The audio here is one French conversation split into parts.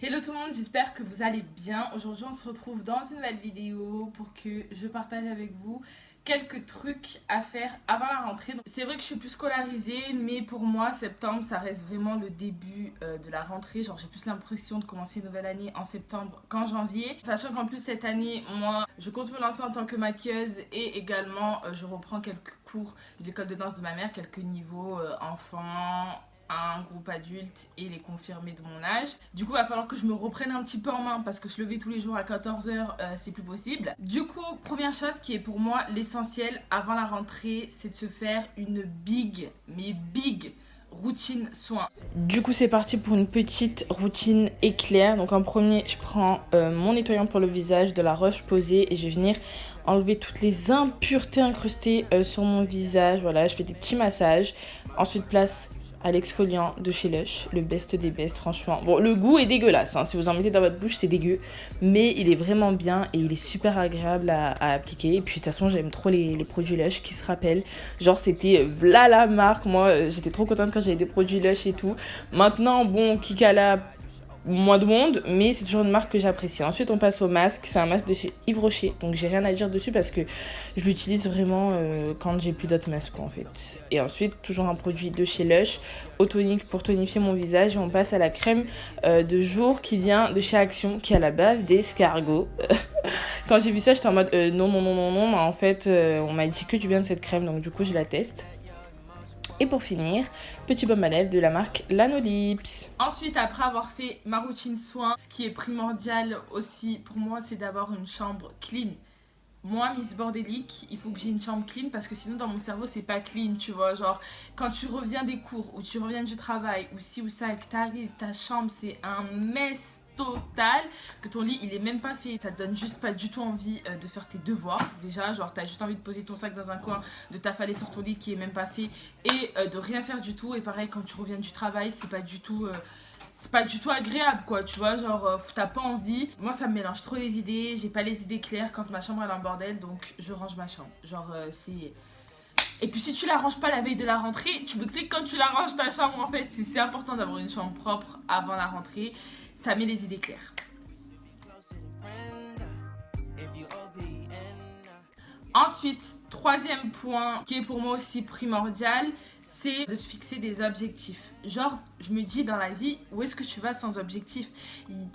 Hello tout le monde, j'espère que vous allez bien. Aujourd'hui on se retrouve dans une nouvelle vidéo pour que je partage avec vous quelques trucs à faire avant la rentrée. C'est vrai que je suis plus scolarisée, mais pour moi septembre ça reste vraiment le début de la rentrée. Genre j'ai plus l'impression de commencer une nouvelle année en septembre qu'en janvier. Sachant qu'en plus cette année, moi je compte me lancer en tant que maquilleuse et également je reprends quelques cours de l'école de danse de ma mère, quelques niveaux enfants, un groupe adulte et les confirmés de mon âge. Du coup, il va falloir que je me reprenne un petit peu en main parce que se lever tous les jours à 14h, c'est plus possible. Du coup, première chose qui est pour moi l'essentiel avant la rentrée, c'est de se faire une big routine soin. Du coup, c'est parti pour une petite routine éclair. Donc, en premier, je prends mon nettoyant pour le visage de la Roche-Posay et je vais venir enlever toutes les impuretés incrustées sur mon visage. Voilà, je fais des petits massages. Ensuite, place à l'exfoliant de chez Lush, le best des best, franchement. Bon, le goût est dégueulasse, hein. Si vous en mettez dans votre bouche, c'est dégueu. Mais il est vraiment bien et il est super agréable à appliquer. Et puis, de toute façon, j'aime trop les produits Lush qui se rappellent. Genre, c'était v'là la marque. Moi, j'étais trop contente quand j'avais des produits Lush et tout. Maintenant, bon, Kikala, moins de monde, mais c'est toujours une marque que j'apprécie. Ensuite, on passe au masque. C'est un masque de chez Yves Rocher, donc j'ai rien à dire dessus parce que je l'utilise vraiment quand j'ai plus d'autres masques en fait. Et ensuite, toujours un produit de chez Lush, eau tonique pour tonifier mon visage. Et on passe à la crème de jour qui vient de chez Action, qui a la bave d'escargot. Quand j'ai vu ça, j'étais en mode non, non, non, non, non. Mais en fait, on m'a dit que du bien de cette crème, donc du coup, je la teste. Et pour finir, petit baume à lèvres de la marque Lanolips. Ensuite, après avoir fait ma routine soin, ce qui est primordial aussi pour moi, c'est d'avoir une chambre clean. Moi, Miss Bordélique, il faut que j'ai une chambre clean parce que sinon, dans mon cerveau, c'est pas clean, tu vois. Genre, quand tu reviens des cours ou tu reviens du travail ou ci ou ça et que t'arrives, ta chambre, c'est un mess total, que ton lit il est même pas fait, ça te donne juste pas du tout envie de faire tes devoirs déjà, genre t'as juste envie de poser ton sac dans un coin, de t'affaler sur ton lit qui est même pas fait et de rien faire du tout. Et pareil, quand tu reviens du travail, c'est pas du tout agréable quoi, tu vois, genre t'as pas envie. Moi ça me mélange trop les idées, j'ai pas les idées claires quand ma chambre elle est en bordel, donc je range ma chambre, genre c'est... Et puis si tu la ranges pas la veille de la rentrée, tu m'expliques quand tu la ranges ta chambre en fait. C'est important d'avoir une chambre propre avant la rentrée. Ça met les idées claires. Ensuite, troisième point qui est pour moi aussi primordial, c'est de se fixer des objectifs. Genre, je me dis dans la vie, où est-ce que tu vas sans objectif?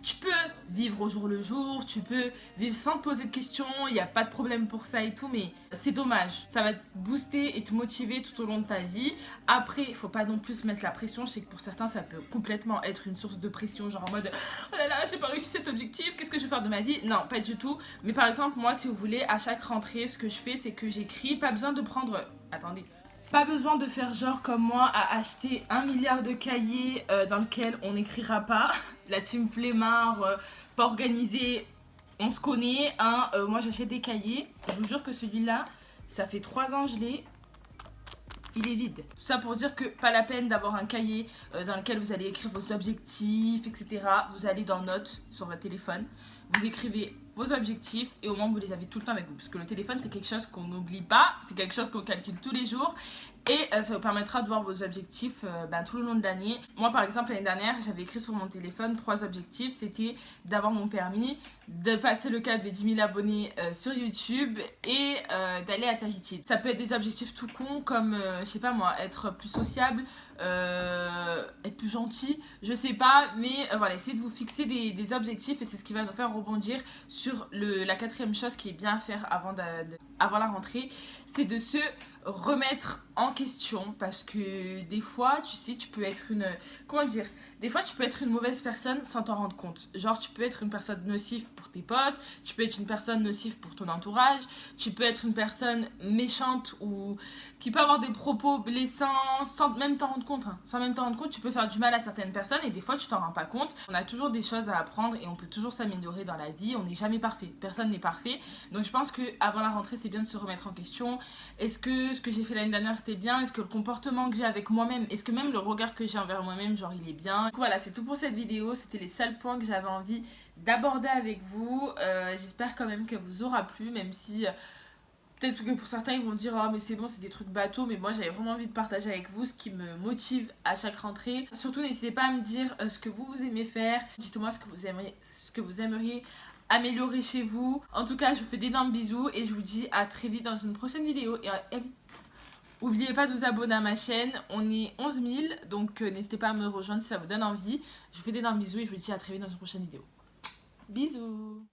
Tu peux vivre au jour le jour, tu peux vivre sans te poser de questions, il n'y a pas de problème pour ça et tout, mais c'est dommage. Ça va te booster et te motiver tout au long de ta vie. Après, il ne faut pas non plus se mettre la pression. Je sais que pour certains, ça peut complètement être une source de pression, genre en mode oh là là, j'ai pas réussi cet objectif, qu'est-ce que je vais faire de ma vie? Non, pas du tout. Mais par exemple, moi, si vous voulez, à chaque rentrée, ce que je fais, c'est que j'écris. Pas besoin de prendre... Attendez. Pas besoin de faire genre comme moi à acheter 1 milliard de cahiers dans lequel on n'écrira pas. La team flemmard, pas organisée, on se connaît. Hein. Moi j'achète des cahiers. Je vous jure que celui-là, ça fait 3 ans je l'ai. Il est vide. Tout ça pour dire que pas la peine d'avoir un cahier dans lequel vous allez écrire vos objectifs, etc. Vous allez dans Notes sur votre téléphone, vous écrivez vos objectifs et au moins vous les avez tout le temps avec vous. Parce que le téléphone, c'est quelque chose qu'on n'oublie pas, c'est quelque chose qu'on calcule tous les jours et ça vous permettra de voir vos objectifs tout le long de l'année. Moi, par exemple, l'année dernière, j'avais écrit sur mon téléphone 3 objectifs. C'était d'avoir mon permis, de passer le cap des 10 000 abonnés sur YouTube et d'aller à Tahiti. Ça peut être des objectifs tout cons comme, je sais pas moi, être plus sociable, être plus gentil, je sais pas, mais voilà, essayez de vous fixer des objectifs et c'est ce qui va nous faire rebondir sur la quatrième chose qui est bien à faire avant la rentrée, c'est de se remettre en question parce que des fois tu sais tu peux être une comment dire des fois tu peux être une mauvaise personne sans t'en rendre compte, genre tu peux être une personne nocive pour tes potes, tu peux être une personne nocive pour ton entourage, tu peux être une personne méchante ou qui peut avoir des propos blessants sans même t'en rendre compte, hein. Sans même t'en rendre compte, tu peux faire du mal à certaines personnes et des fois tu t'en rends pas compte. On a toujours des choses à apprendre et on peut toujours s'améliorer dans la vie, on n'est jamais parfait, personne n'est parfait, donc je pense que avant la rentrée c'est bien de se remettre en question. Est-ce que ce que j'ai fait l'année dernière c'était bien? Est-ce que le comportement que j'ai avec moi-même, est-ce que même le regard que j'ai envers moi-même, genre il est bien? Donc voilà, c'est tout pour cette vidéo, c'était les seuls points que j'avais envie d'aborder avec vous. J'espère quand même qu'elle vous aura plu, même si Peut-être que pour certains ils vont dire oh mais c'est bon c'est des trucs bateaux, mais moi j'avais vraiment envie de partager avec vous ce qui me motive à chaque rentrée. Surtout n'hésitez pas à me dire ce que vous aimez faire, dites-moi ce que vous aimeriez améliorer chez vous. En tout cas je vous fais d'énormes bisous et je vous dis à très vite dans une prochaine vidéo. Et n'oubliez pas de vous abonner à ma chaîne, on est 11 000 donc n'hésitez pas à me rejoindre si ça vous donne envie. Je vous fais d'énormes bisous et je vous dis à très vite dans une prochaine vidéo. Bisous.